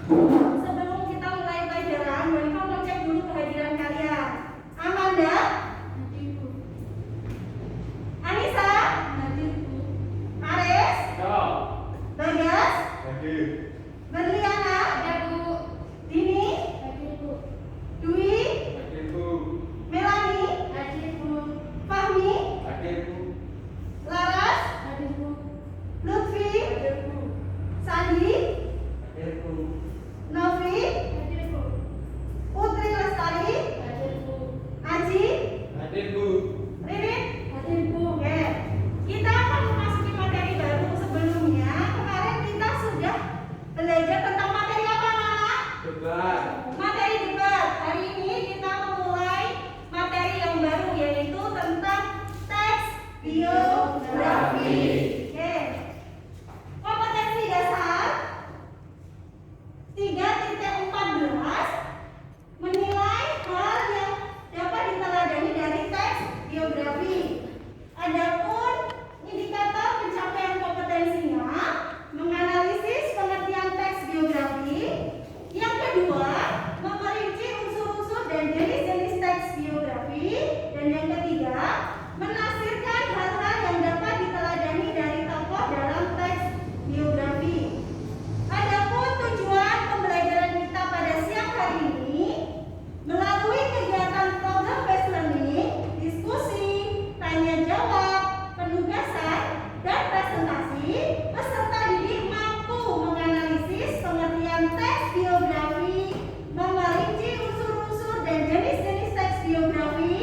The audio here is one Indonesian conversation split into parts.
Sebelum kita mulai pelajaran, Monica mau cek dulu kehadiran kalian. Amanda? Hadir, Bu. Anissa? Hadir, Bu. Ares? Ya. Bagas? Hadir. Berliana? Ada, Bu. Dini? Hadir, Bu. Dwi? Hadir, Bu. Melani? Hadir, Bu. Fahmi? Hadir, Bu. Laras? Hadir, Bu. Lutfi? Hadir, Bu. Sandi? Hadir, Bu. Novi? Hadir, Bu. Putri Lestari? Hadir, Bu. Aji? Hadir, Bu. Ririn? Hadir, Bu. Oke, kita akan memasuki materi baru. Sebelumnya, kemarin kita sudah belajar tentang materi apa, anak-anak? Debat. Materi debat. Hari ini kita memulai materi yang baru, yaitu tentang teks biografi. Oke. Kompetensi dasar 3.14 menilai hal yang dapat diteladani dari teks biografi. Adapun indikator pencapaian kompetensinya menganalisis pengertian teks biografi. Yang kedua, memperinci unsur-unsur dan jenis-jenis teks biografi. Dan yang ketiga, menafsirkan hal-hal yang dapat diteladani dari tokoh dalam teks biografi. Adapun tujuan pembelajaran kita pada siang hari ini melalui kegiatan program based learning, diskusi, tanya jawab, penugasan, dan presentasi, peserta didik mampu menganalisis pengertian teks biografi, memerinci unsur-unsur dan jenis-jenis teks biografi,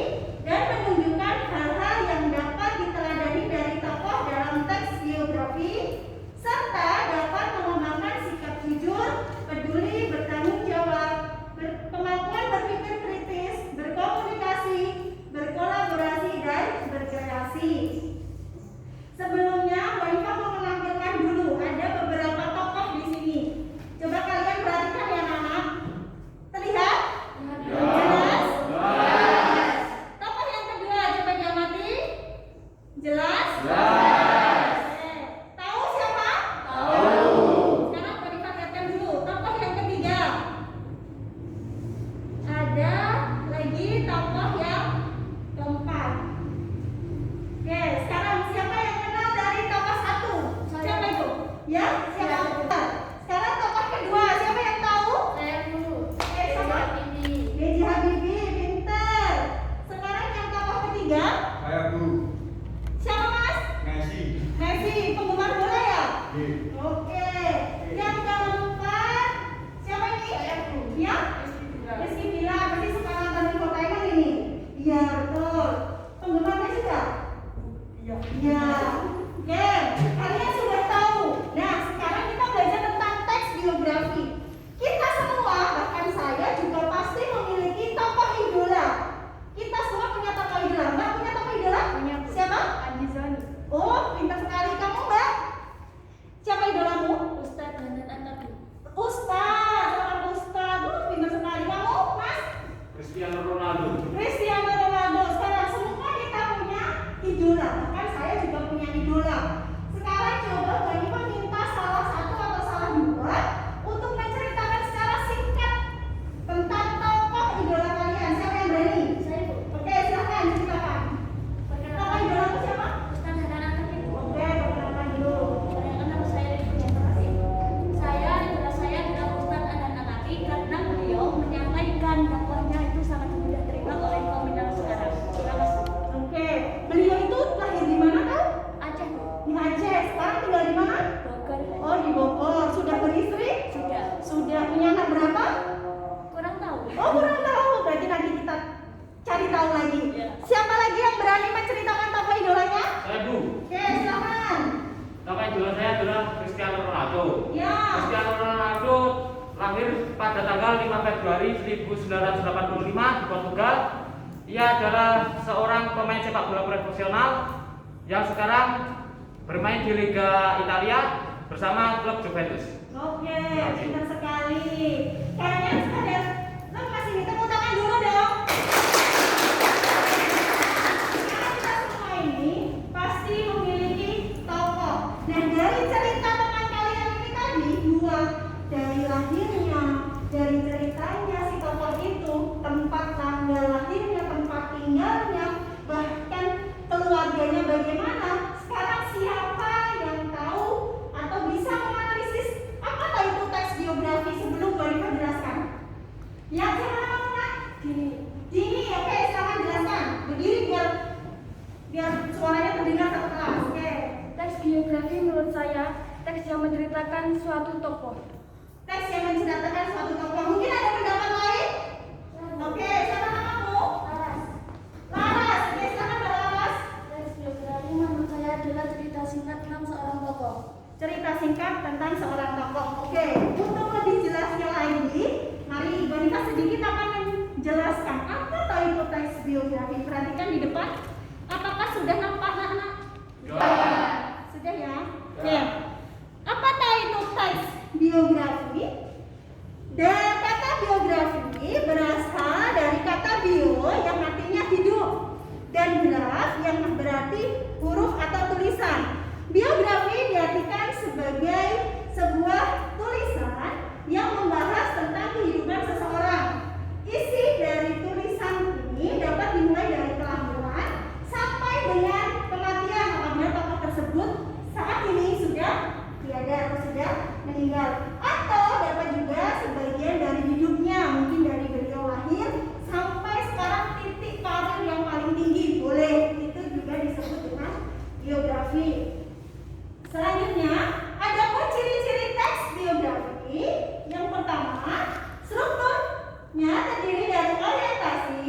dan menunjukkan hal-hal yang dapat diteladani dari tokoh dalam teks biografi, serta dapat mengembangkan sikap jujur, peduli, bertanggung jawab, kemampuan berpikir kritis, berkomunikasi, berkolaborasi, dan berkreasi. Sebelumnya, Monica mau menampilkan dulu ada beberapa tokoh di sini. Coba kalian perhatikan ya, anak-anak. Terlihat? Jelas? Tokoh yang kedua coba diamati. Jelas? Oke. Tahu siapa? Sekarang Monica lihatkan dulu tokoh yang ketiga. Ada lagi tokoh yang keempat. Oke, sekarang siapa yang kenal dari tokoh satu? Siapa itu? Ya, siapa? Sekarang tokoh kedua, siapa yang tahu? Saya, Bu. Oke, siapa? Ini. B.J. Habibie, pinter. Sekarang yang tokoh ketiga, Saya, Bu. siapa Mas? Messi. Messi, penggemar bola ya? Hadir. Oke. Yang keempat, siapa ini? Saya, Bu. Ya? Rizky Bilar, berarti suka nonton di Doraemon ini? Iya, betul. Penggemarnya juga? Iya. Oke, kalian sudah tahu. Nah, sekarang kita belajar tentang teks biografi. Kita semua, bahkan saya juga pasti memiliki tokoh idola. Kita semua punya tokoh idola. Mbak punya tokoh idola? Punya, Bu. Siapa? Andi Zoni. Oh, pintar sekali kamu, Mbak. Siapa idolamu? Ustadz Hanan An-Nabi. Ustaz, seorang ustaz. Pintar sekali kamu, Mas. Cristiano Ronaldo. Cristiano Ronaldo. Sekarang semua kita punya idola. Bahkan saya juga punya idola. Sekarang coba Monica minta salah satu atau salah dua untuk menceritakan secara singkat tentang tokoh idola kalian. Siapa yang berani? Saya, Bu. Oke, silakan ceritakan. Tokoh idolamu siapa? Ustadz Hanan An-Nabi, Bu. Oke, perkenalkan dulu. Perkenalkan nama saya Rizky Bilar. Idola saya adalah Ustadz Hanan An-Nabi karena beliau menyampaikan dakwahnya itu sangat mudah terima oleh kaum milenial sekarang. Terima kasih. Oke, beliau itu lahir di mana kau? Aceh, Bu. Di Aceh. Sekarang tinggal di mana? Bogor. Oh, di Bogor. Sudah beristri? Sudah. Sudah punya anak berapa? Kurang tahu. Oh, kurang tahu. Berarti nanti kita cari tahu lagi. Ya. Siapa lagi yang berani menceritakan tokoh idolanya? Saya, Bu. Oke, silakan. Tokoh idola saya adalah Cristiano Ronaldo. Ya. Cristiano Ronaldo lahir pada tanggal 5 Februari 1985 di Portugal. Ia adalah seorang pemain sepak bola profesional yang sekarang bermain di Liga Italia bersama klub Juventus. Oke, pintar sekali. Kalian pada kasih tepuk tangan dulu dong. Karena kita semua ini pasti memiliki tokoh. Nah, dari cerita teman kalian ini tadi, dua dari lahirnya, menceritakan suatu tokoh. Teks yang menceritakan suatu tokoh. Mungkin ada pendapat lain? Oke, siapa namamu? Laras. Laras. Oke, silakan Mbak Laras. Teks biografi menurut saya adalah cerita singkat tentang seorang tokoh. Cerita singkat tentang seorang tokoh. Oke, untuk lebih jelasnya lagi, mari Ibu Nika sedikit akan menjelaskan apa tahu itu teks biografi. Perhatikan di depan. Apakah sudah nampak anak-anak? Sudah ya? Oke. Apa tahu itu teks biografi? Dan kata biografi berasal dari kata bio yang artinya hidup dan graf yang berarti huruf atau tulisan. Biografi diartikan sebagai sebuah tulisan yang membahas tentang kehidupan seseorang. Isi dari tulisan ini dapat dimulai dari kelahiran sampai dengan kematian apabila tokoh tersebut saat ini sudah tiada atau sudah meninggal, atau dapat juga sebagian dari hidupnya, mungkin dari beliau lahir sampai sekarang titik karir yang paling tinggi, boleh, itu juga disebut dengan biografi. Selanjutnya, ada pun ciri-ciri teks biografi. Yang pertama, strukturnya terdiri dari orientasi,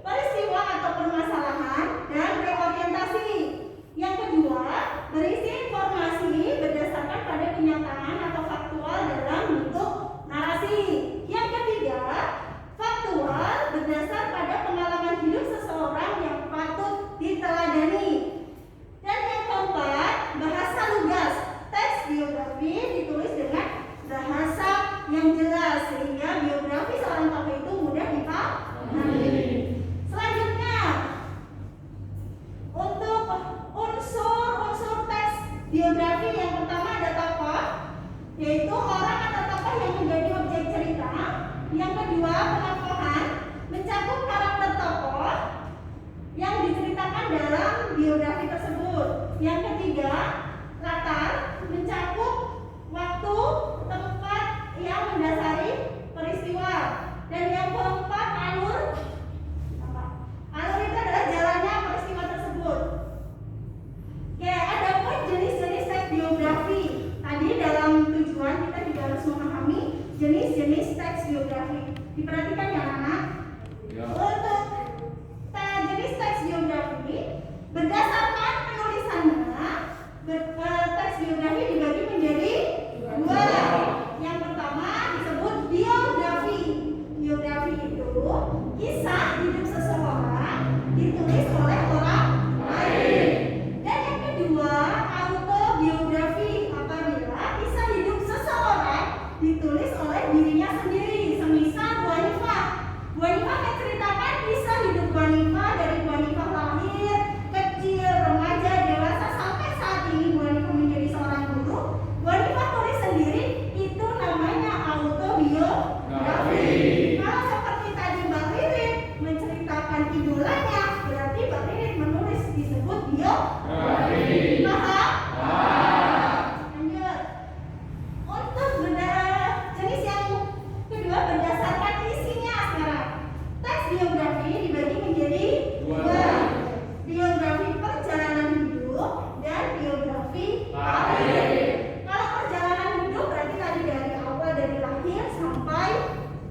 peristiwa atau permasalahan, dan reorientasi. Yang kedua, berisi informasi berdasarkan pada kenyataan atau faktual dalam bentuk narasi. Yang ketiga, faktual berdasar pada pengalaman hidup seseorang yang patut diteladani. Dan yang keempat, bahasa lugas. Teks biografi ditulis dengan bahasa yang jelas sehingga biografi seorang tokoh itu mudah dipahami. Selanjutnya, untuk unsur teks biografi yang pertama ada tokoh, yaitu orang atau tokoh yang menjadi objek cerita. Yang kedua, pengakuan mencakup karakter tokoh yang diceritakan dalam biografi tersebut. Yang ketiga, latar mencakup waktu, tempat yang mendasari peristiwa. Dan yang keempat, alur. Alur itu adalah jalannya peristiwa tersebut. Oke, ada pun jenis-jenis teks biografi. Tadi dalam tujuan kita juga harus memahami jenis-jenis teks biografi. Diperhatikan ya anak. Untuk jenis teks biografi berdasarkan penulisannya, teks biografi dibagi menjadi dua. Yang pertama disebut biografi. Biografi itu kisah hidup seseorang ditulis oleh orang lain. Dan yang kedua, autobiografi, apabila kisah hidup seseorang ditulis oleh dirinya sendiri. Semisal Bu Hanifah. Bu Hanifah menceritakan kisah hidup Bu Hanifah dari Bu Hanifah lahir, kecil, remaja, dewasa sampai saat ini Bu Hanifah menjadi seorang guru. Bu Hanifah tulis sendiri, itu namanya autobiografi. Kalau seperti tadi Mbak Ririn menceritakan idolanya, berarti Mbak Ririn menulis, disebut biografi. Paham? Lanjut. Untuk jenis yang kedua berdasarkan isinya sekarang. Teks biografi dibagi menjadi dua. Biografi perjalanan hidup dan biografi karir. Kalau perjalanan hidup berarti tadi dari awal, dari lahir sampai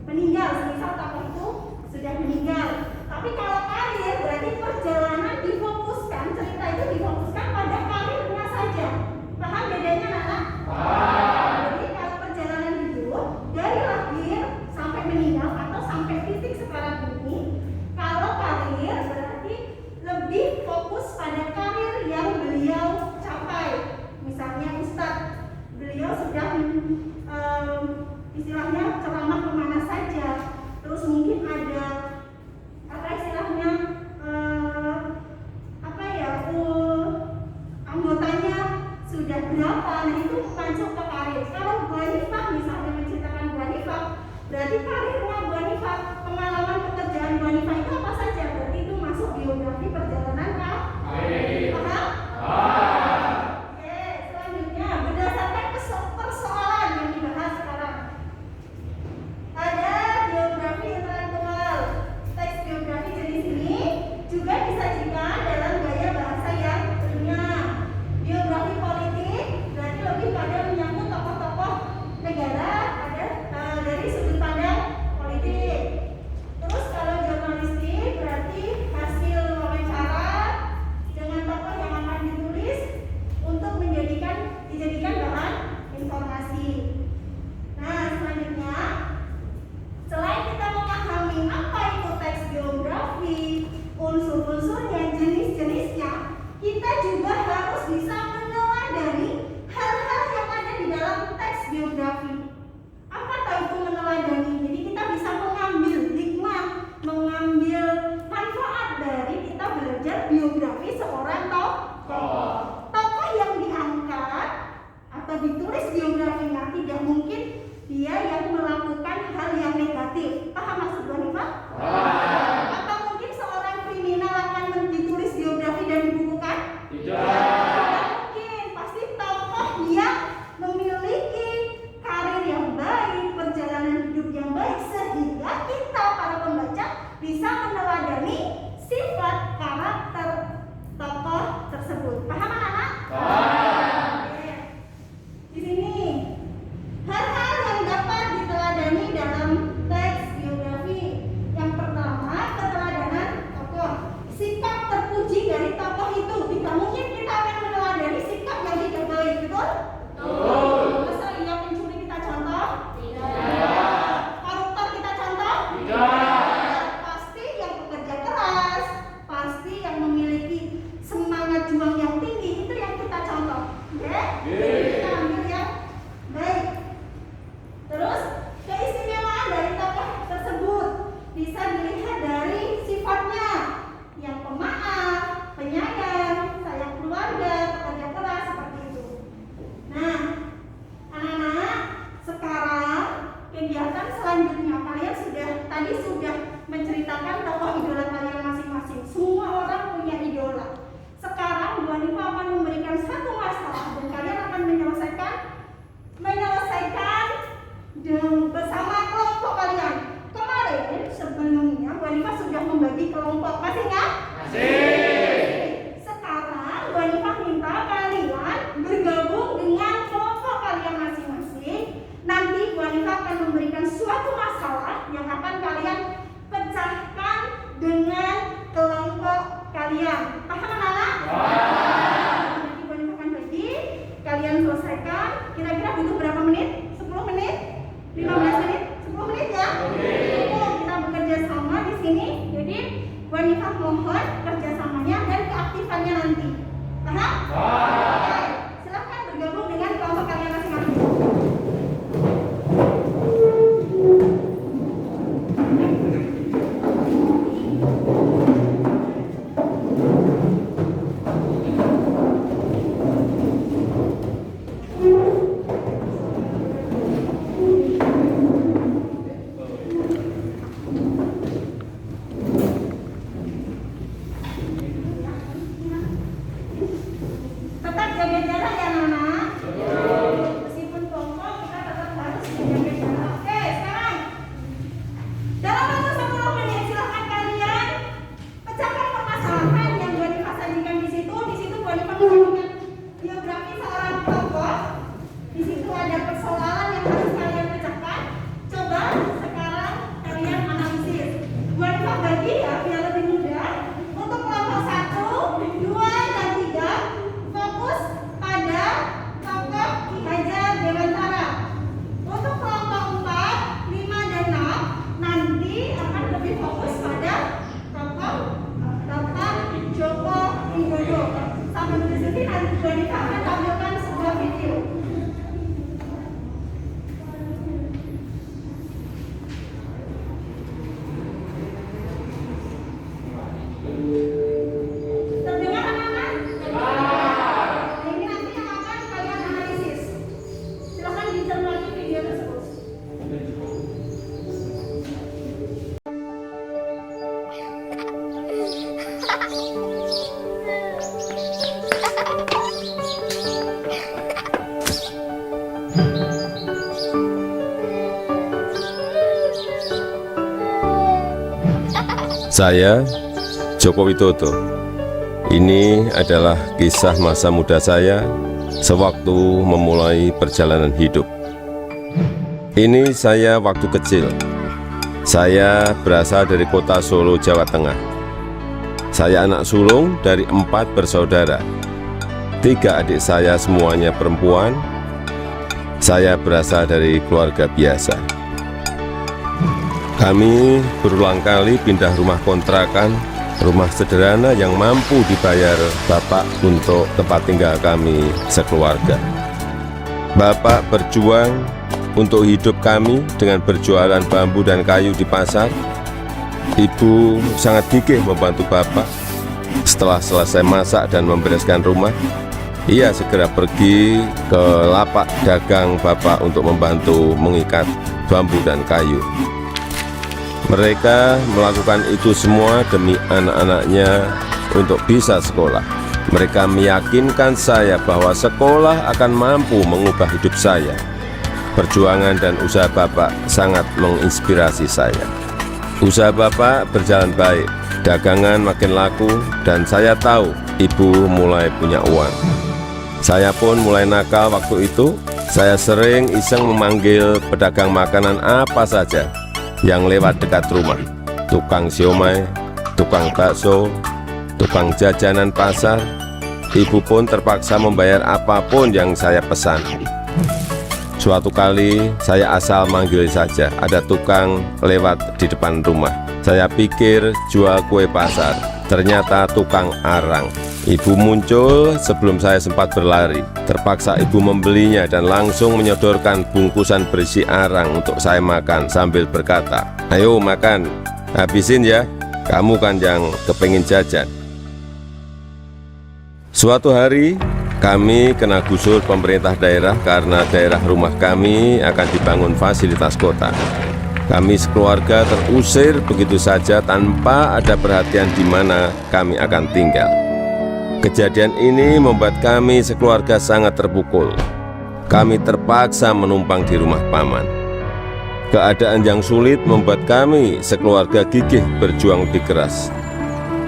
meninggal. Semisal tokoh itu sudah meninggal. Tapi kalau karir berarti perjalanan difokuskan, cerita itu difokuskan pada karirnya saja. Paham bedanya anak? Jadi kalau perjalanan hidup dari lahir sampai meninggal atau sampai titik sekarang ini, kalau karir berarti lebih fokus pada karir yang beliau capai. Misalnya Ustadz, beliau sudah istilahnya ceramah kemana saja. Terus mungkin ada apa istilahnya anggotanya sudah berapa. Nah itu masuk ke karir. Kalau Bu Hanifah misalnya menceritakan Bu Hanifah, berarti karirnya Bu Hanifah, pengalaman pekerjaan Bu Hanifah itu apa saja, berarti itu masuk biografi perjalanan karir. Paham? Oke, selanjutnya berdasarkan persoalan yang dibahas sekarang. Ada biografi intelektual. Teks biografi jenis ini juga disajikan dalam gaya bahasa yang renyah. Biografi politik berarti lebih pada menyangkut tokoh-tokoh yang baik sehingga kita para pembaca bisa meneladani sifat karakter tokoh tersebut. Paham anak-anak? Paham. Di sini hal-hal yang dapat diteladani dalam teks biografi. Yang pertama, keteladanan tokoh. Sikap terpuji dari tokoh itu. Tidak mungkin kita akan meneladani sikap yang tidak baik, betul? Betul. Masa iya pencuri kita contoh? Tidak. Koruptor kita contoh? Tidak. Pasti yang bekerja keras, pasti yang memiliki semangat juang yang tinggi, itu yang kita contoh. Oke? Kita ambil yang baik. Terus keistimewaan dari tokoh tersebut bisa dilihat dari sifatnya yang pemaaf, penyayang, sayang keluarga, pekerja keras, seperti itu. Nah, anak-anak, sekarang kegiatan selanjutnya kalian sudah menceritakan tokoh idola kalian masing-masing. Semua orang punya idola. Sekarang Bu Hanifah akan memberikan satu masalah dan kalian akan menyelesaikan bersama kelompok kalian. Kemarin sebelumnya Bu Hanifah sudah membagi kelompok, masih ingat? Masih. Sekarang Bu Hanifah minta kalian bergabung dengan kelompok kalian masing-masing. Nanti Bu Hanifah akan memberikan suatu masalah yang akan kalian pecahkan dengan kelompok kalian. Paham anak-anak? Nanti Bu Hanifah akan bagi, kalian selesaikan. Kira-kira butuh berapa menit? 10 menit? 15 menit? 10 menit ya? Cukup, kita bekerja sama di sini. Jadi Bu Hanifah mohon kerjasamanya dan keaktifannya nanti. Paham? Oke, silahkan bergabung dengan kelompok kalian masing-masing. Tetap jaga jarak ya Nana. Meskipun kelompok kita tetap harus menjaga jarak. Oke, sekarang dalam waktu 10 menit silahkan kalian pecahkan permasalahan yang Bu Hanifah sajikan di situ. Di situ Bu Hanifah menunjukkan biografi seorang tokoh. Di situ ada persoalan yang harus kalian pecahkan. Coba sekarang kalian analisis. Bu Hanifah bagi ya biar lebih mudah. Untuk kelompok 1, 2, dan 3 fokus pada tokoh Ki Hajar Dewantara. Untuk kelompok 4, 5, dan 6 nanti akan lebih fokus pada tokoh Bapak Joko Widodo. Sambil di sini nanti Bu Hanifah akan tampilkan sebuah video. Terdengar anak-anak? Nah, ini nanti yang akan kalian analisis. Silakan dicermati video tersebut. Saya Joko Widodo. Ini adalah kisah masa muda saya sewaktu memulai perjalanan hidup. Ini saya waktu kecil. Saya berasal dari kota Solo, Jawa Tengah. Saya anak sulung dari 4 bersaudara. 3 adik saya semuanya perempuan. Saya berasal dari keluarga biasa. Kami berulang kali pindah rumah kontrakan, rumah sederhana yang mampu dibayar Bapak untuk tempat tinggal kami sekeluarga. Bapak berjuang untuk hidup kami dengan berjualan bambu dan kayu di pasar. Ibu sangat gigih membantu Bapak. Setelah selesai masak dan membereskan rumah, ia segera pergi ke lapak dagang Bapak untuk membantu mengikat bambu dan kayu. Mereka melakukan itu semua demi anak-anaknya untuk bisa sekolah. Mereka meyakinkan saya bahwa sekolah akan mampu mengubah hidup saya. Perjuangan dan usaha Bapak sangat menginspirasi saya. Usaha Bapak berjalan baik, dagangan makin laku, dan saya tahu Ibu mulai punya uang. Saya pun mulai nakal waktu itu. Saya sering iseng memanggil pedagang makanan apa saja yang lewat dekat rumah. Tukang siomay, tukang bakso, tukang jajanan pasar. Ibu pun terpaksa membayar apapun yang saya pesan. Suatu kali saya asal manggil saja, ada tukang lewat di depan rumah. Saya pikir jual kue pasar, ternyata tukang arang. Ibu muncul sebelum saya sempat berlari. Terpaksa ibu membelinya dan langsung menyodorkan bungkusan berisi arang untuk saya makan sambil berkata, "Ayo makan, habisin ya, kamu kan yang kepengin jajan." Suatu hari kami kena gusur pemerintah daerah karena daerah rumah kami akan dibangun fasilitas kota. Kami sekeluarga terusir begitu saja tanpa ada perhatian di mana kami akan tinggal. Kejadian ini membuat kami sekeluarga sangat terpukul. Kami terpaksa menumpang di rumah paman. Keadaan yang sulit membuat kami sekeluarga gigih berjuang lebih keras.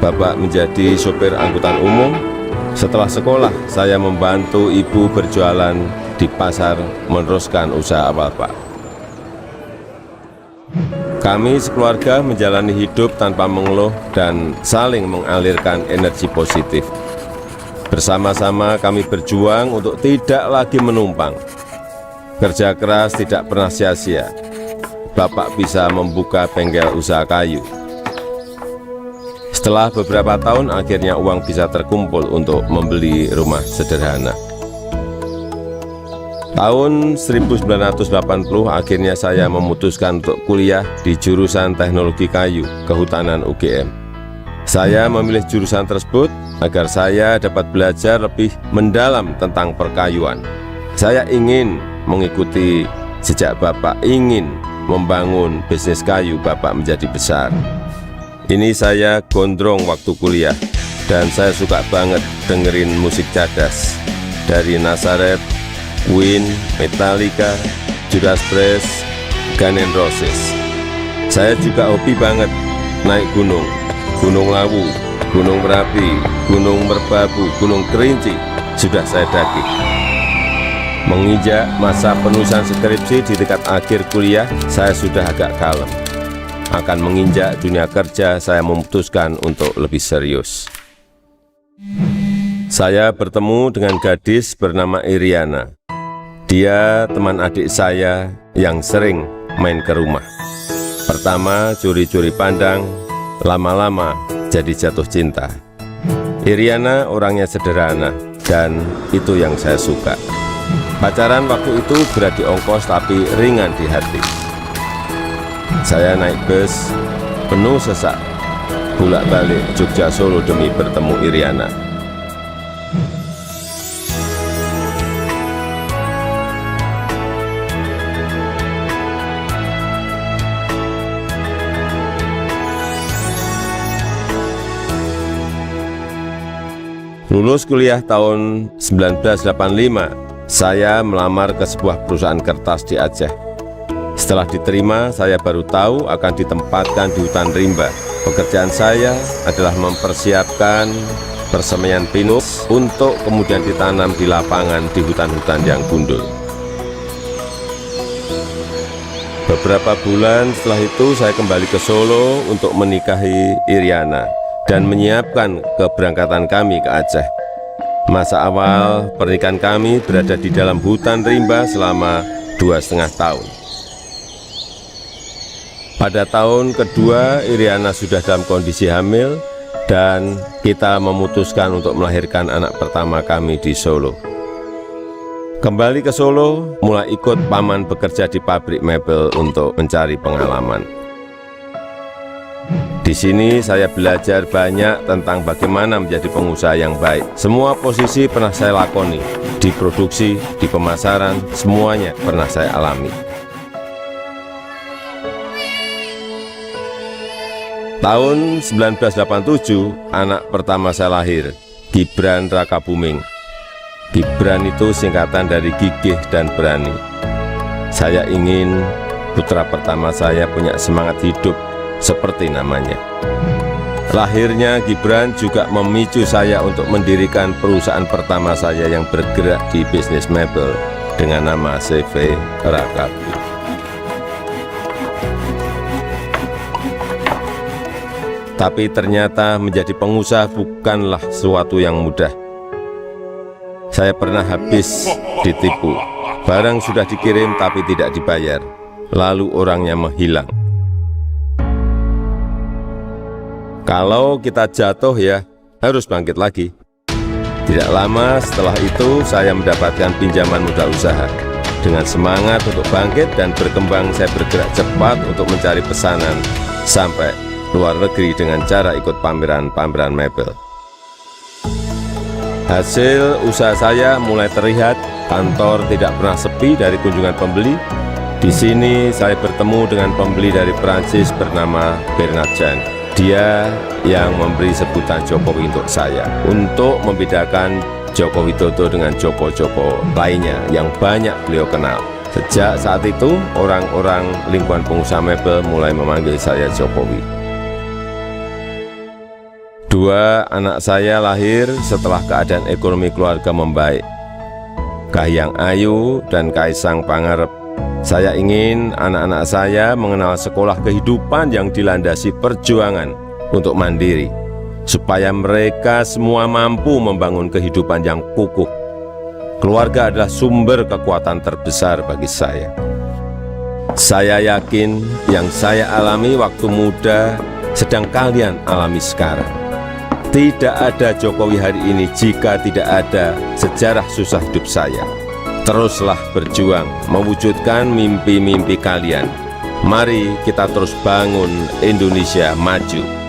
Bapak menjadi sopir angkutan umum. Setelah sekolah, saya membantu ibu berjualan di pasar meneruskan usaha Bapak. Kami sekeluarga menjalani hidup tanpa mengeluh dan saling mengalirkan energi positif. Bersama-sama kami berjuang untuk tidak lagi menumpang. Kerja keras tidak pernah sia-sia. Bapak bisa membuka bengkel usaha kayu. Setelah beberapa tahun, akhirnya uang bisa terkumpul untuk membeli rumah sederhana. Tahun 1980, akhirnya saya memutuskan untuk kuliah di jurusan Teknologi Kayu, Kehutanan UGM. Saya memilih jurusan tersebut agar saya dapat belajar lebih mendalam tentang perkayuan. Saya ingin mengikuti jejak Bapak, ingin membangun bisnis kayu Bapak menjadi besar. Ini saya gondrong waktu kuliah, dan saya suka banget dengerin musik cadas dari Nazareth, Queen, Metallica, Judas Priest, Guns N' Roses. Saya juga hobi banget naik gunung, Gunung Lawu, Gunung Merapi, Gunung Merbabu, Gunung Kerinci, sudah saya daki. Menginjak masa penulisan skripsi di dekat akhir kuliah, saya sudah agak kalem. Akan menginjak dunia kerja, saya memutuskan untuk lebih serius. Saya bertemu dengan gadis bernama Iriana. Dia teman adik saya yang sering main ke rumah. Pertama curi-curi pandang, lama-lama jadi jatuh cinta. Iriana orangnya sederhana, dan itu yang saya suka. Pacaran waktu itu berat di ongkos tapi ringan di hati. Saya naik bus penuh sesak, bolak-balik Jogja Solo demi bertemu Iriana. Lulus kuliah tahun 1985, saya melamar ke sebuah perusahaan kertas di Aceh. Setelah diterima, saya baru tahu akan ditempatkan di hutan rimba. Pekerjaan saya adalah mempersiapkan persemaian pinus untuk kemudian ditanam di lapangan di hutan-hutan yang gundul. Beberapa bulan setelah itu, saya kembali ke Solo untuk menikahi Iriana dan menyiapkan keberangkatan kami ke Aceh. Masa awal pernikahan kami berada di dalam hutan rimba selama 2,5 tahun. Pada tahun kedua, Iriana sudah dalam kondisi hamil dan kita memutuskan untuk melahirkan anak pertama kami di Solo. Kembali ke Solo, mulai ikut paman bekerja di pabrik mebel untuk mencari pengalaman. Di sini saya belajar banyak tentang bagaimana menjadi pengusaha yang baik. Semua posisi pernah saya lakoni, di produksi, di pemasaran, semuanya pernah saya alami. Tahun 1987, anak pertama saya lahir, Gibran Rakabuming. Gibran itu singkatan dari gigih dan berani. Saya ingin putra pertama saya punya semangat hidup seperti namanya. Lahirnya Gibran juga memicu saya untuk mendirikan perusahaan pertama saya yang bergerak di bisnis mebel dengan nama CV Rakabi. Tapi ternyata menjadi pengusaha bukanlah sesuatu yang mudah. Saya pernah habis ditipu. Barang sudah dikirim tapi tidak dibayar. Lalu orangnya menghilang. Kalau kita jatuh ya harus bangkit lagi. Tidak lama setelah itu saya mendapatkan pinjaman modal usaha. Dengan semangat untuk bangkit dan berkembang, saya bergerak cepat untuk mencari pesanan sampai luar negeri dengan cara ikut pameran-pameran mebel. Hasil usaha saya mulai terlihat, kantor tidak pernah sepi dari kunjungan pembeli. Di sini saya bertemu dengan pembeli dari Prancis bernama Bernard Jan. Dia yang memberi sebutan Jokowi untuk saya, untuk membedakan Joko Widodo dengan Joko-Joko lainnya yang banyak beliau kenal. Sejak saat itu, orang-orang lingkungan pengusaha mebel mulai memanggil saya Jokowi. 2 anak saya lahir setelah keadaan ekonomi keluarga membaik. Kahiyang Ayu dan Kaisang Pangarep. Saya ingin anak-anak saya mengenal sekolah kehidupan yang dilandasi perjuangan untuk mandiri, supaya mereka semua mampu membangun kehidupan yang kukuh. Keluarga adalah sumber kekuatan terbesar bagi saya. Saya yakin yang saya alami waktu muda sedang kalian alami sekarang. Tidak ada Jokowi hari ini jika tidak ada sejarah susah hidup saya. Teruslah berjuang mewujudkan mimpi-mimpi kalian. Mari kita terus bangun Indonesia maju.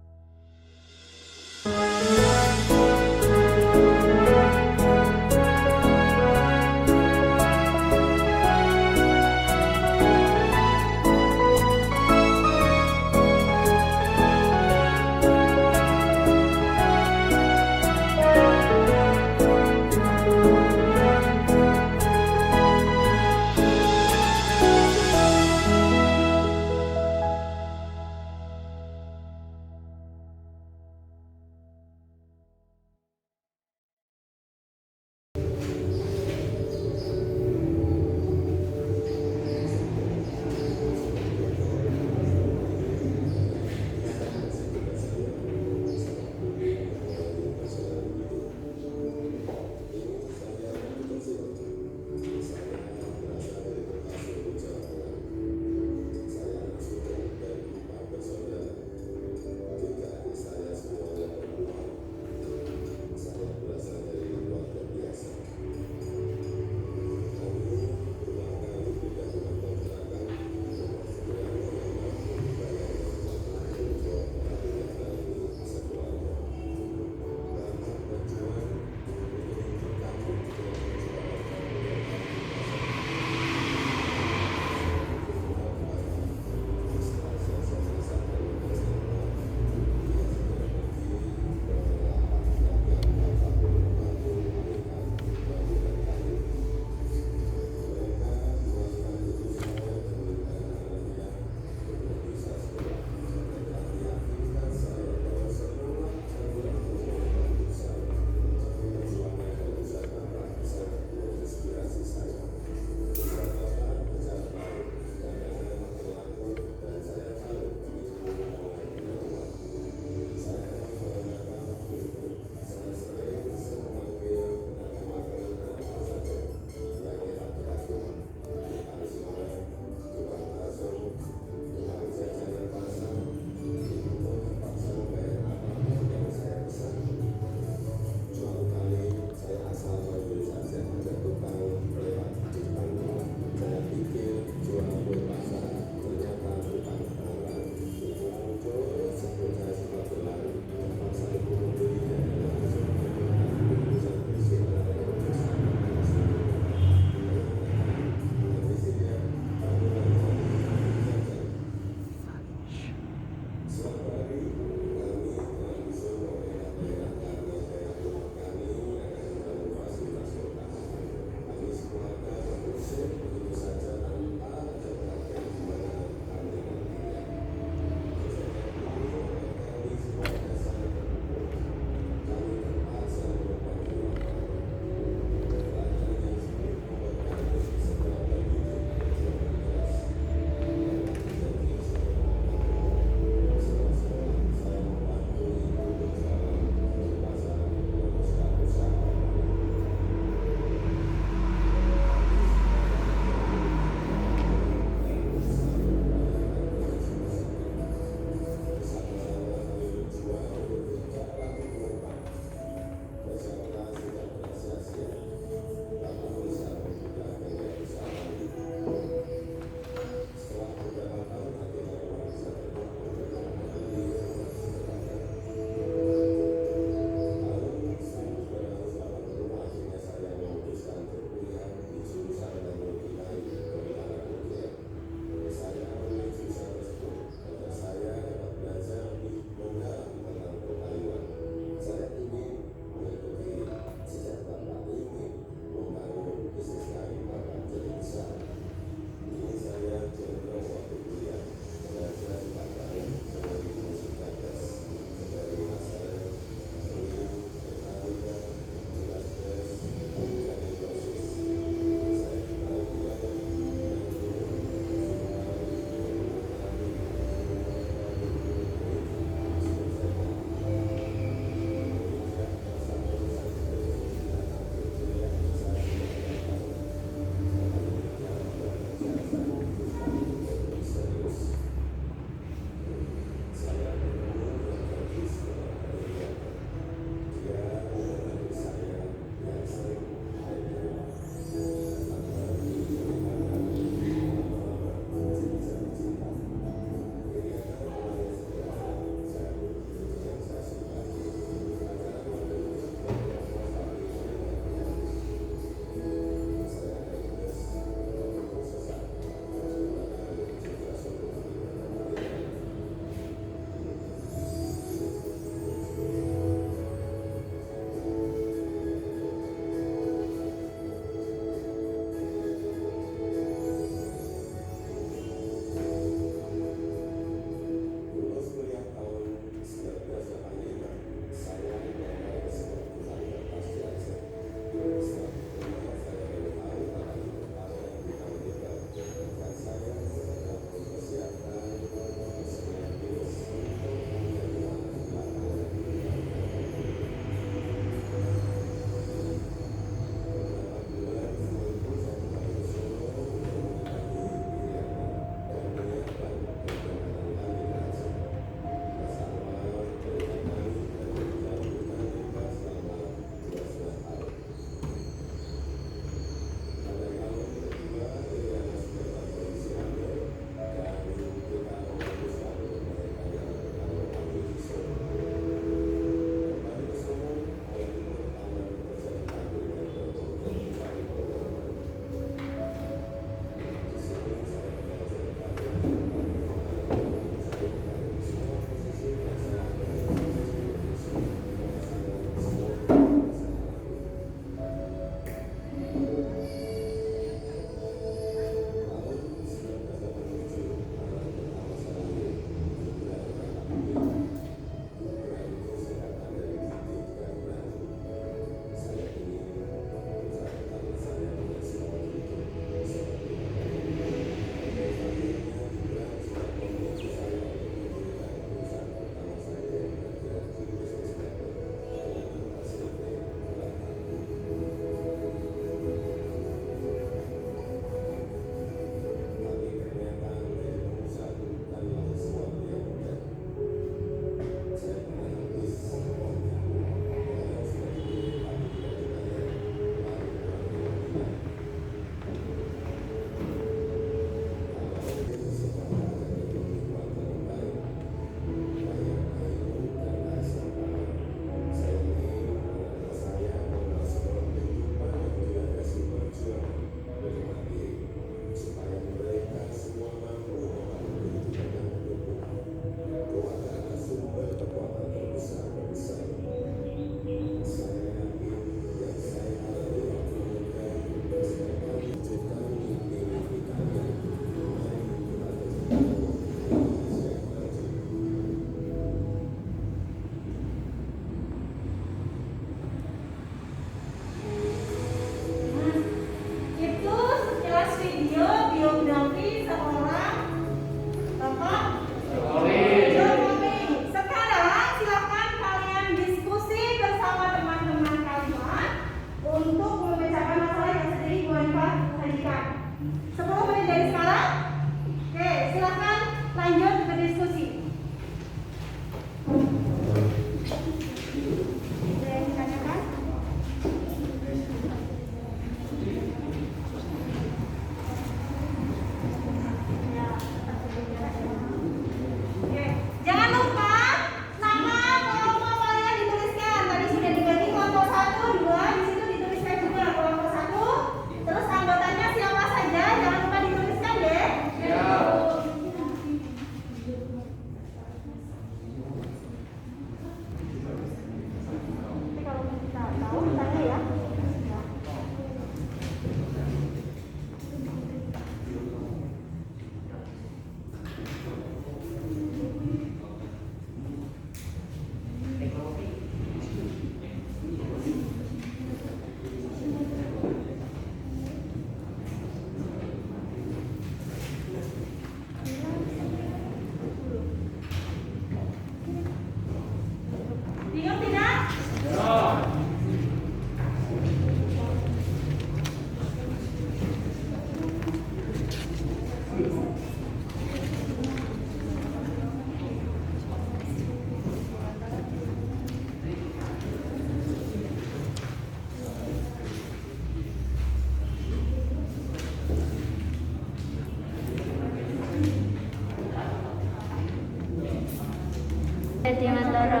Dewantara.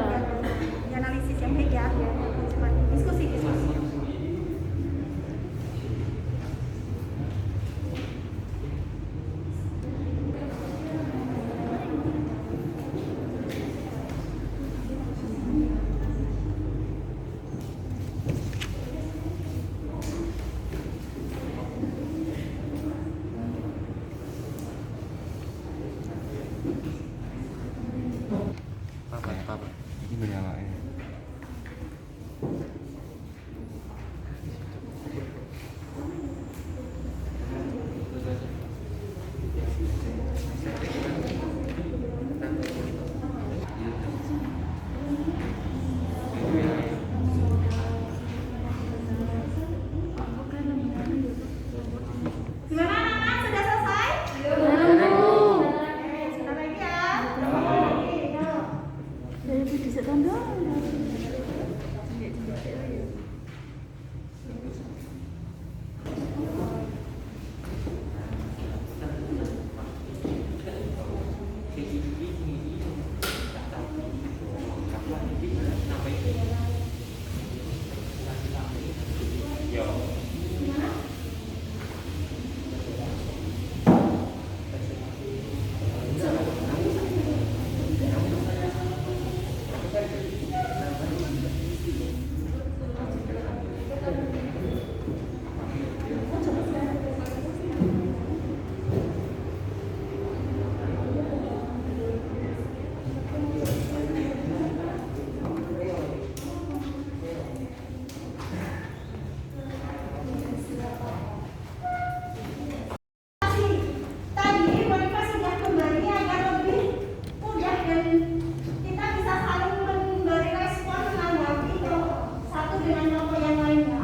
Analisis yang baik ya. Diskusi. Papa, ini menyalain. Gimana anak-anak? Sudah selesai? Sudah lagi ya? Dari video sekolah. Tadi Monica sudah kembali agar lebih mudah dan kita bisa saling memberi respon menanggapi kelompok satu dengan kelompok yang lainnya.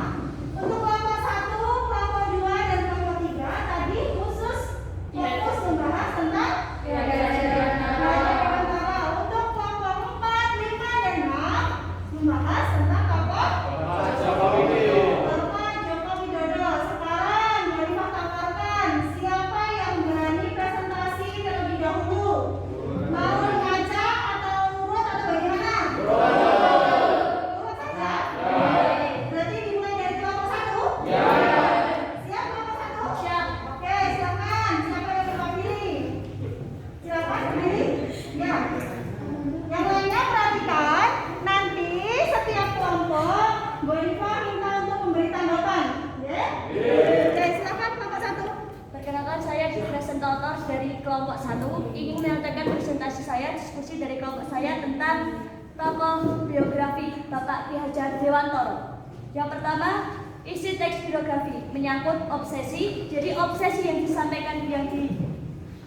Untuk kelompok satu, kelompok dua, dan kelompok tiga tadi khusus fokus membahas tentang Dewantara. Untuk kelompok 4, 5, dan 6 membahas tentang tokoh Bapak Joko Widodo. Sekarang Monica tawarkan siapa yang berani presentasi terlebih dahulu. Mau mengajak atau urut atau bagaimana? Urut saja. Berarti dimulai dari kelompok satu? Siap kelompok satu? Siap. Oke, silakan. Siapa yang terpilih? Silakan pilih. Ya. Yang lainnya perhatikan, nanti setiap kelompok Bu Eva minta untuk memberi tanggapan. Ya? Oke, silakan kelompok satu. Perkenalkan, saya di presentator dari kelompok 1 ingin menyampaikan presentasi saya, diskusi dari kelompok saya tentang tokoh biografi Bapak Ki Hajar Dewantara. Yang pertama, isi teks biografi menyangkut obsesi. Jadi obsesi yang disampaikan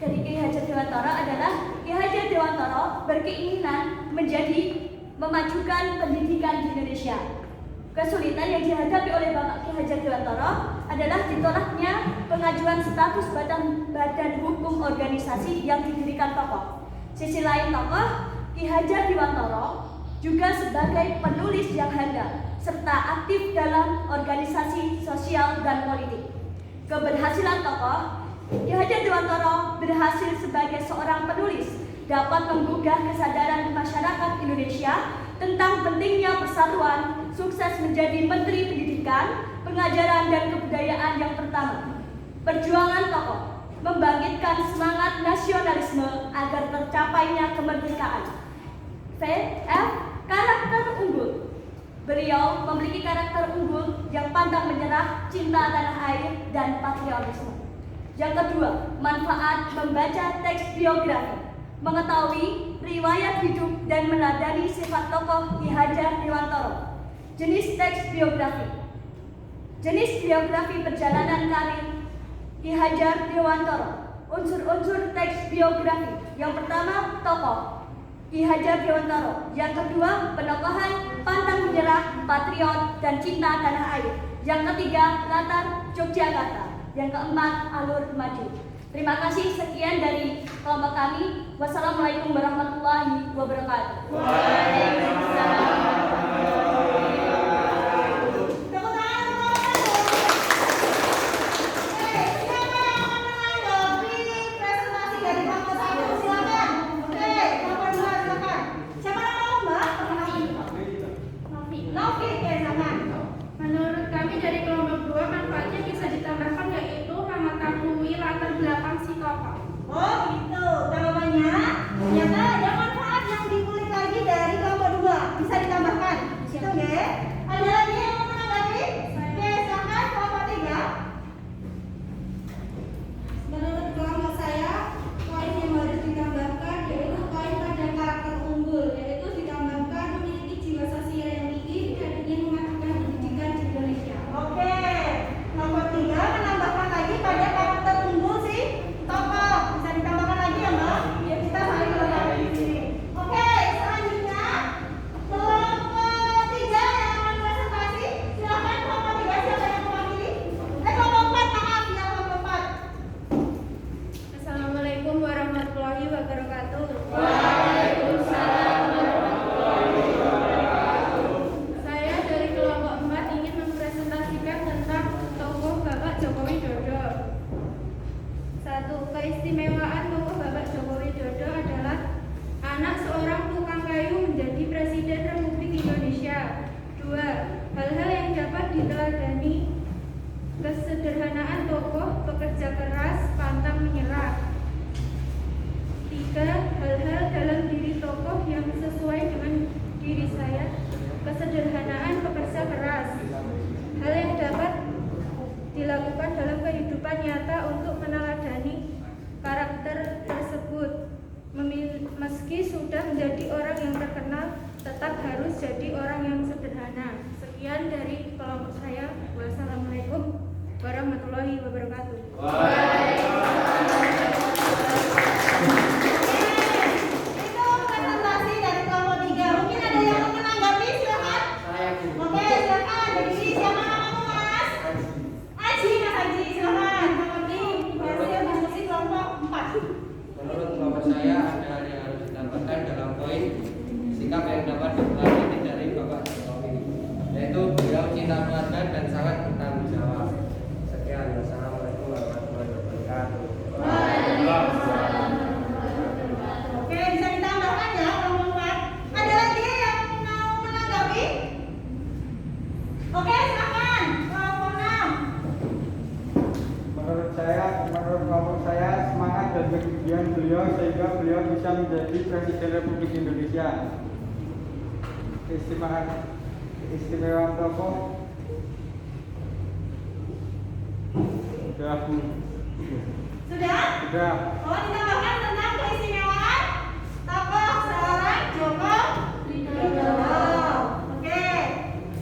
dari Ki Hajar Dewantara adalah Ki Hajar Dewantara berkeinginan memajukan pendidikan di Indonesia. Kesulitan yang dihadapi oleh Bapak Ki Hajar Dewantara adalah ditolaknya pengajuan status badan hukum organisasi yang didirikan tokoh. Sisi lain tokoh, Ki Hajar Dewantara juga sebagai penulis yang handal serta aktif dalam organisasi sosial dan politik. Keberhasilan tokoh, Ki Hajar Dewantara berhasil sebagai seorang penulis dapat menggugah kesadaran masyarakat Indonesia tentang pentingnya persatuan, sukses menjadi Menteri Pendidikan, Pengajaran dan Kebudayaan yang pertama. Perjuangan tokoh membangkitkan semangat nasionalisme agar tercapainya kemerdekaan. VF, karakter unggul. Beliau memiliki karakter unggul yang pantang menyerah, cinta tanah air, dan patriotisme. Yang kedua, manfaat membaca teks biografi, mengetahui riwayat hidup dan meneladani sifat tokoh Ki Hajar Dewantara. Jenis teks biografi. Jenis biografi perjalanan karir Ki Hajar Dewantara. Unsur-unsur teks biografi. Yang pertama, tokoh Ki Hajar Dewantara. Yang kedua, penokohan, pantang menyerah, patriot, dan cinta tanah air. Yang ketiga, latar Yogyakarta. Yang keempat, alur maju. Terima kasih, sekian dari kelompok kami. Wassalamualaikum warahmatullahi wabarakatuh. Waalaikumsalam. Presentasi dari kelompok 1, silakan. Oke, kelompok 2, silakan. Siapa belakang si kakak. Oh gitu, jawabannya ternyata ada manfaat yang dikulik lagi dari kelompok 2. Bisa ditambahkan, itu nggak? Ada lagi yang mau menanggapi? Oke, silakan kelompok 3. Menurut kelompok saya, poin yang harus ditambahkan yaitu poin pada karakter unggul, yaitu ditambahkan memiliki jiwa sosial yang tinggi dan ingin memajukan pendidikan di Indonesia. Oke, kelompok 3 menambahkan lagi pada karakter unggul si tokoh. Bisa ditambahkan lagi ya Mbak? Ya kita saling melengkapi di sini. Oke, selanjutnya kelompok 3 yang akan presentasi. Silakan kelompok 3 siapa yang mewakili? Kelompok 4 maaf ya kelompok 4. Assalamualaikum warahmatullahi wabarakatuh. Saya dari kelompok 4 ingin mempresentasikan tentang tokoh Bapak Joko Widodo. 1. Keistimewaan tokoh Bapak Joko Widodo adalah anak seorang tukang kayu menjadi Presiden Republik Indonesia. 2. Hal-hal yang dapat diteladani: kesederhanaan tokoh, pekerja keras, pantang menyerah. 3. Hal-hal dalam diri tokoh yang sesuai dengan diri saya: kesederhanaan, pekerja keras. Hal yang dapat dilakukan dalam kehidupan nyata untuk meneladani karakter tersebut. Meski sudah menjadi orang yang terkenal, tetap harus jadi orang yang sederhana. Sekian dari kelompok saya. Wassalamualaikum warahmatullahi wabarakatuh. Itu presentasi dari kelompok 3. Mungkin ada yang mau menanggapi, silakan. Oke, silakan. Dari sini siapa namamu Mas? Aji, Mas Aji, silakan. Menanggapi hasil diskusi kelompok 4. Menurut kelompok saya ada hal yang harus ditambahkan dalam poin sikap yang dapat dipelajari dari Bapak Jokowi, yaitu beliau cinta keluarga dan sangat bertanggung jawab. Sekian, wassalamualaikum warahmatullahi wabarakatuh. Oke, bisa ditambahkan ya kelompok 4. Ada lagi yang mau menanggapi? Oke, silakan. Kelompok 6. Menurut kelompok saya, semangat dan kegigihan beliau sehingga beliau bisa menjadi Presiden Republik Indonesia. Keistimewaan tokoh sudah Bu. Sudah? Sudah. Oh, ditambahkan tentang keistimewaan tokoh seorang Joko Widodo. Oke,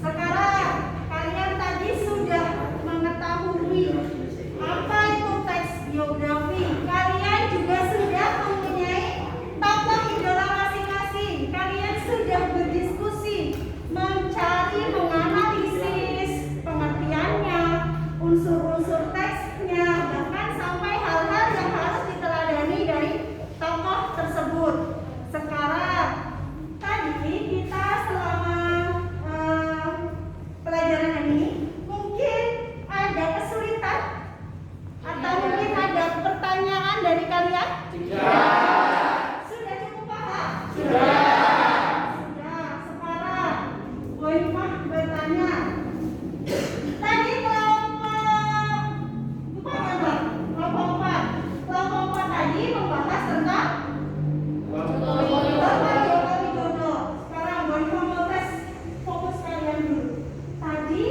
sekarang kalian tadi sudah mengetahui apa itu teks biografi. Kalian juga sudah mempunyai tokoh idola masing-masing. Kalian sudah berdiskusi, mencari, menganalisis pengertiannya, unsur-unsur teksnya, bahkan sampai hal-hal yang harus diteladani dari tokoh tersebut. Sekarang tadi kita selama pelajaran ini mungkin ada kesulitan atau mungkin ada pertanyaan dari kalian? Sudah cukup paham? Sudah. Sekarang Boymah bertanya. Tadi kelompok 4 ya Bang? Kelompok 4. Kelompok 4 tadi membahas tentang Bapak Joko Widodo. Sekarang Boymah mau tes fokus kalian dulu. Tadi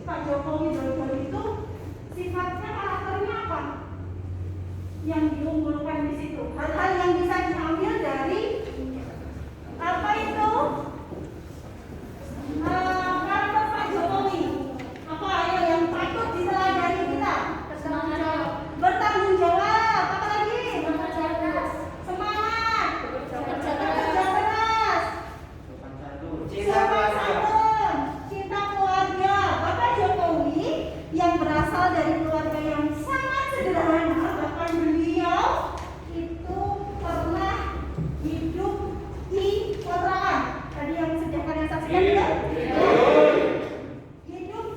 Pak Joko Widodo itu sifatnya, karakternya apa? Yang diunggulkan di situ. Hal-hal yang bisa diambil dari apa itu? Karakter Pak Jokowi. Apa ayo yang patut diteladani kita? Bertanggung jawab. Apa lagi? Semangat. Kerja keras. Sopan santun. Cinta keluarga. Bapak Jokowi yang berasal dari keluarga yang sangat sederhana, bahkan beliau itu pernah hidup di kontrakan. Tadi yang sudah kalian saksikan juga? Hidup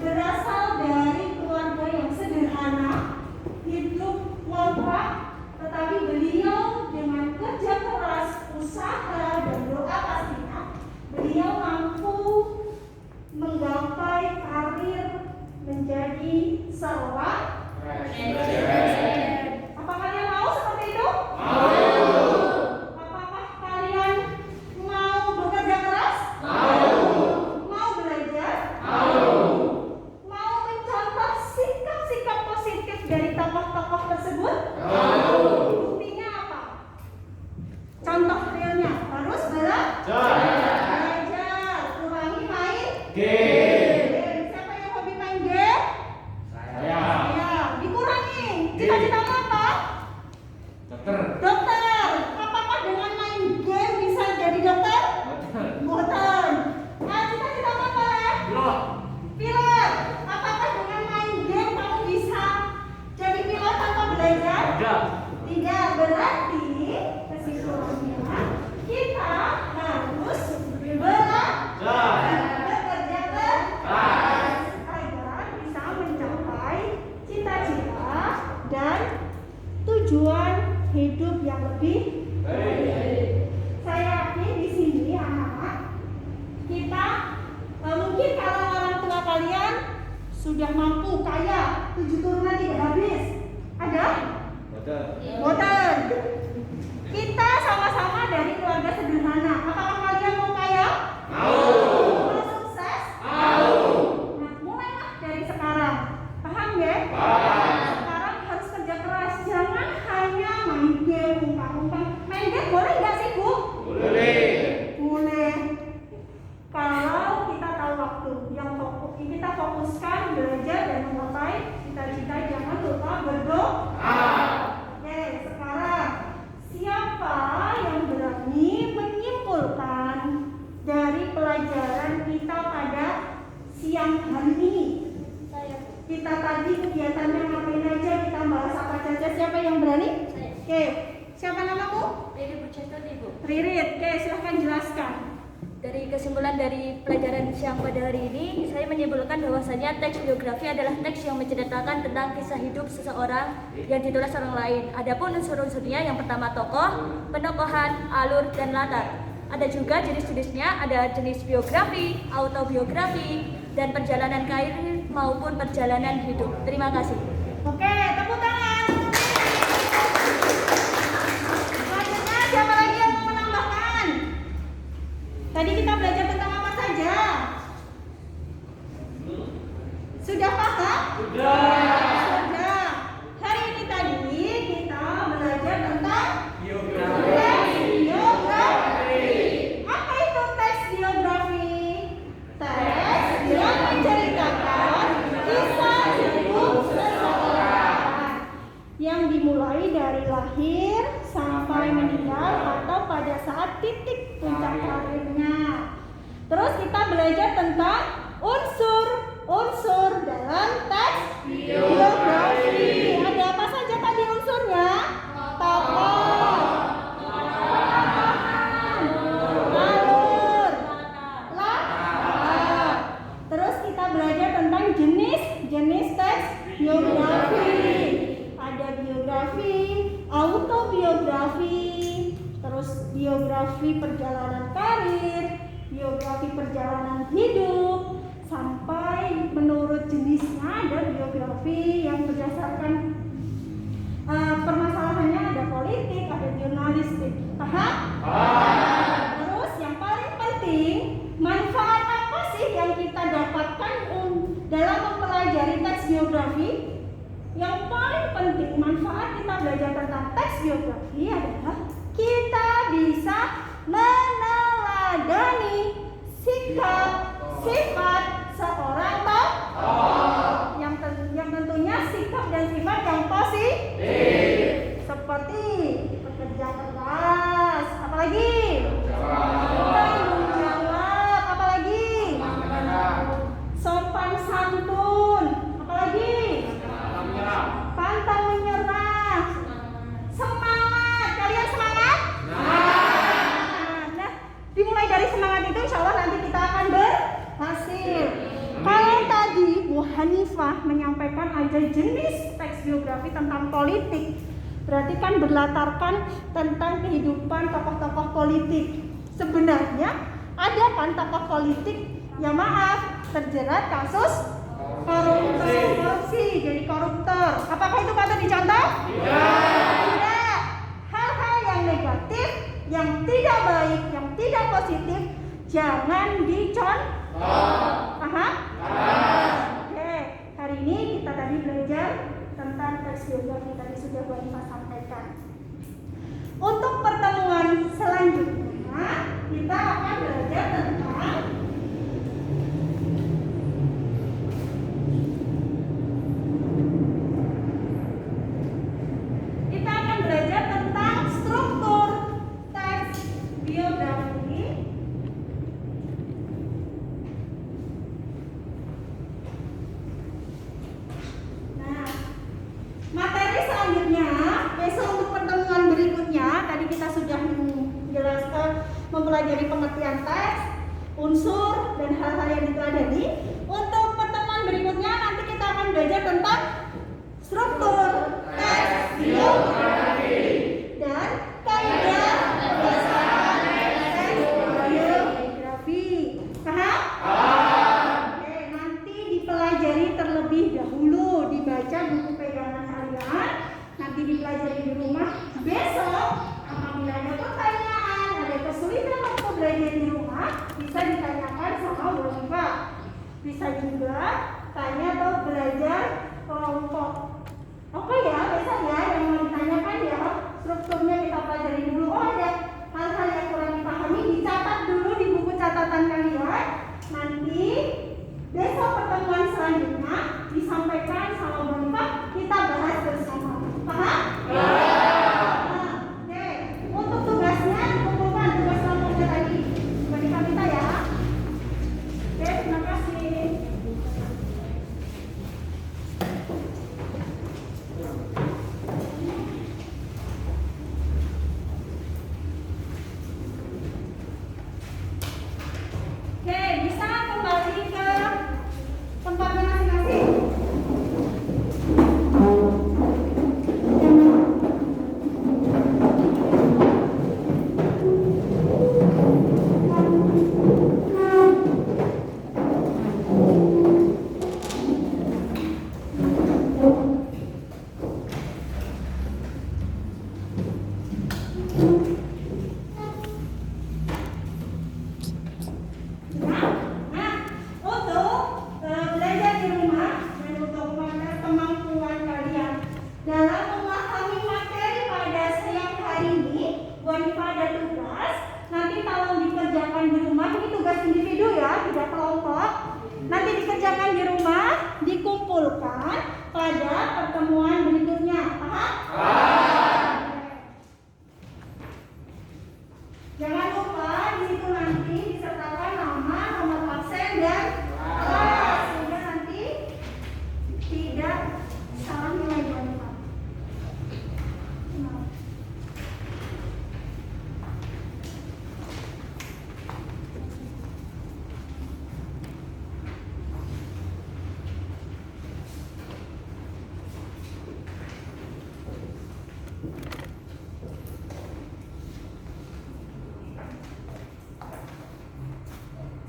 berasal dari keluarga yang sederhana, hidup kontrak, tetapi beliau dengan kerja keras, usaha dan doa pastinya, beliau mampu menggapai karir menjadi seorang presiden. Cita-citamu apa? Dokter. Dokter. Apakah dengan main game bisa jadi dokter? Bukan. Cita-citamu apa? Pilot. Pilot. Apakah dengan main game kamu bisa jadi pilot tanpa belajar? Tidak. Tidak. Berarti kesimpulannya kita harus bekerja keras agar bisa mencapai cita-cita dan tujuan hidup yang lebih baik. Saya yakin di sini anak-anak kita mungkin kalau orang tua kalian sudah mampu kaya 7 turunan tidak habis. Ada? Boten. Kita sama-sama dari keluarga sederhana. Apakah kalian mau kaya? Mau sukses? Nah, mulailah dari sekarang. Paham ya? Sekarang harus kerja keras. Jangan hanya main game, umpang-umpang. Main game boleh nggak sih, Bu? Boleh. Kalau kita tahu waktu yang kita fokuskan belajar dan menggapai cita-cita, jangan lupa berdoa. Oke, sekarang siapa yang berani menyimpulkan dari pelajaran kita pada siang hari ini? Kita tadi kegiatannya ngapain aja, kita bahas apa saja, siapa yang berani? Saya. Oke, siapa namamu? Riri Pujastuti, Bu. Ririt, oke silahkan jelaskan. Dari kesimpulan dari pelajaran siang pada hari ini, saya menyimpulkan bahwasanya teks biografi adalah teks yang menceritakan tentang kisah hidup seseorang yang ditulis orang lain. Adapun unsur-unsurnya yang pertama tokoh, penokohan, alur, dan latar. Ada juga jenis-jenisnya, ada jenis biografi, autobiografi, dan perjalanan karir maupun perjalanan hidup. Terima kasih. Oke, tepuk tangan. Selanjutnya siapa lagi yang mau menambahkan? Tadi kita belajar tentang apa saja? Sudah paham? Sudah. Hari ini tadi kita belajar tentang teks biografi. Apa itu teks biografi? Teks yang menceritakan kisah hidup seseorang yang dimulai dari lahir sampai meninggal atau pada saat titik puncak karirnya. Terus kita belajar tentang unsur dalam teks biografi. Ada apa saja tadi unsurnya? Tokoh, alur, latar. Terus kita belajar tentang jenis teks biografi. Ada biografi, autobiografi, terus biografi perjalanan karir, biografi perjalanan hidup, sampai menurut jenisnya ada biografi yang berdasarkan permasalahannya, ada politik, ada jurnalistik. Paham? Terus yang paling penting, manfaat apa sih yang kita dapatkan dalam mempelajari teks biografi? Yang paling penting manfaat kita belajar tentang teks biografi adalah kita bisa meneladani sikap, sifat seorang tokoh yang tentunya sikap dan sifat yang positif, seperti bekerja keras, apalagi tanggung jawab, apalagi sopan santun, apalagi pantang menyerah, semangat. Kalian semangat? Nah, dimulai dari semangat itu insya Allah nanti kita akan berhasil. Kalau tadi Bu Hanifah menyampaikan ada jenis teks biografi tentang politik, berarti kan berlatarkan tentang kehidupan tokoh-tokoh politik. Sebenarnya ada kan tokoh politik yang terjerat kasus korupsi, jadi koruptor. Apakah itu patut dicontoh? Tidak. Hal-hal yang negatif, yang tidak baik, yang tidak positif, jangan dicontoh. Paham? Oke, hari ini kita tadi belajar tentang teks biografi, tadi sudah Bu Hanifah sampaikan. Untuk pertemuan selanjutnya, kita akan belajar tentang mempelajari pengertian teks, unsur, dan hal-hal yang diteladani. Untuk pertemuan berikutnya nanti kita akan belajar tentang struktur teks biografi dan kaidah berdasarkan teks biografi. Paham? Oke, nanti dipelajari terlebih dahulu, dibaca buku pegangan kalian, nanti dipelajari di rumah. Besok apabila ada pertanyaan, ada kesulitan waktu belajar di rumah, bisa ditanyakan sama Wonifa. Bisa juga tanya atau belajar kelompok. Oke ya, biasanya yang mau ditanyakan ya, strukturnya kita pelajari dulu. Oh, ada hal-hal yang kurang dipahami, dicatat dulu di buku catatan kalian. Nanti besok pertemuan selanjutnya disampaikan sama Wonifa, kita bahas bersama. Paham? Oke, untuk tugasnya kumpulkan tugas kelompoknya tadi. Wonifa minta ya. Oke, terima kasih. Oke, bisa kembali ke tempatnya masing-masing. Nah, untuk belajar di rumah dan untuk mengasah kemampuan kalian dalam memahami materi pada siang hari ini, Wonifa ada tugas. Nanti tolong dikerjakan di rumah. Ini tugas individu ya, tidak kelompok. Nanti dikerjakan di rumah, dikumpulkan pada pertemuan berikutnya. Paham? Jangan lupa di situ nanti disertakan nama, nomor absen dan kelas, sehingga nanti tidak salah nilai Wonifa.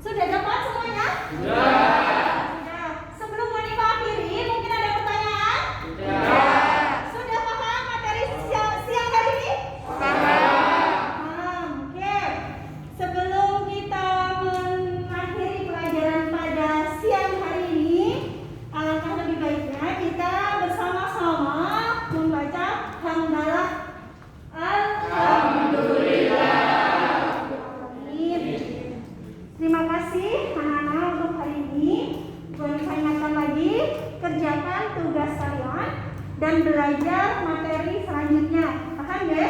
Sudah dapat semuanya? Sudah. Sebelum Wonifa akhiri, mungkin ada pertanyaan? Sudah paham materi siang hari ini? Paham. Oke. Sebelum kita mengakhiri pelajaran pada siang hari ini, alangkah lebih baiknya kita bersama-sama membaca hamdalah. Alhamdulillah. Terima kasih anak-anak untuk hari ini. Wonifa ingatkan lagi, kerjakan tugas kalian dan belajar materi selanjutnya. Paham ya?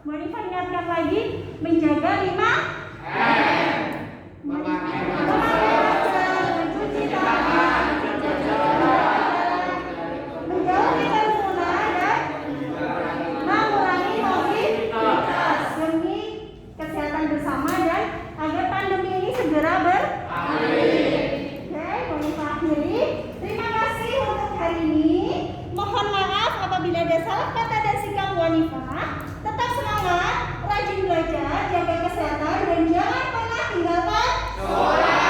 Wonifa ingatkan lagi, menjaga 5M. Memakai masker, mencuci tangan, menjauhi kerumunan dan mengurangi mobilitas demi kesehatan bersama dan agar pandemi ini segera berakhir. Oke, Wonifa akhiri. Terima kasih untuk hari ini. Mohon maaf apabila ada salah kata dan sikap Wonifa. Tetap semangat, rajin belajar, jaga kesehatan, dan jangan pernah tinggalkan sholat.